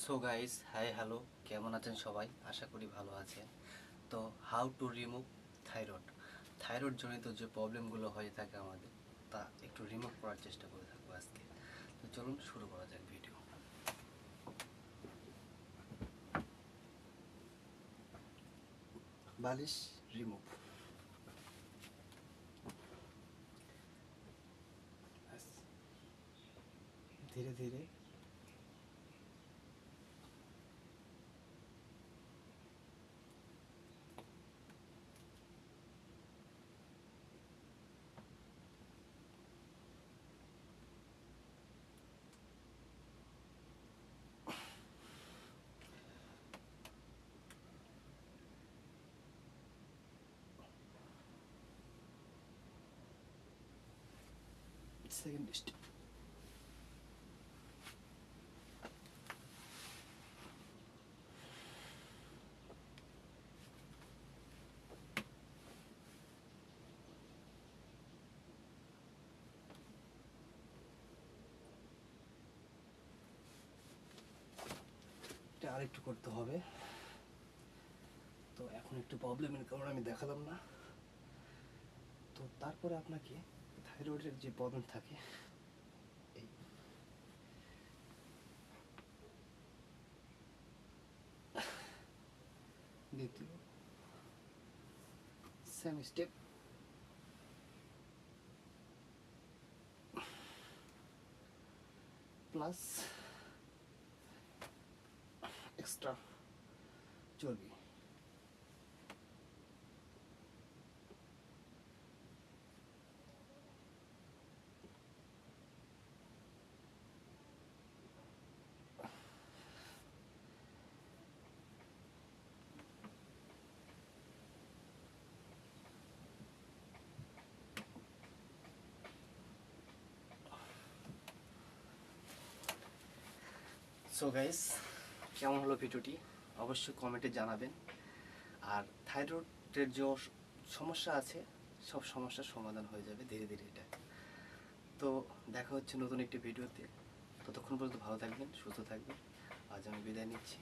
So guys, hi hello, কেমন আছেন সবাই? আশা করি ভালো আছেন। তো how to remove thyroid thyroid জনিত যে প্রবলেমগুলো হয়ে থাকে আমাদের, তা একটু রিমুভ করার চেষ্টা করে থাকবো আজকে। তো চলুন শুরু করা যাক ভিডিও। বালিশ রিমুভ। ধীরে ধীরে সেকেন্ড স্টেপ। এটা আরেকটু করতে হবে। তো এখন একটু প্রবলেমের কারণে আমি দেখালাম না। তো তারপরে আপনাকে থাইরয়েডের যে প্রবলেম থাকে, এই দ্বিতীয় সেম স্টেপ, প্লাস এক্সট্রা চর্বি। সো গাইস, কেমন হলো ভিডিওটি অবশ্যই কমেন্টে জানাবেন। আর থাইরয়েডের যে সমস্যা আছে, সব সমস্যার সমাধান হয়ে যাবে ধীরে ধীরে এটা। তো দেখা হচ্ছে নতুন একটি ভিডিওতে। ততক্ষণ পর্যন্ত ভালো থাকবেন, সুস্থ থাকবেন। আজ আমি বিদায় নিচ্ছি।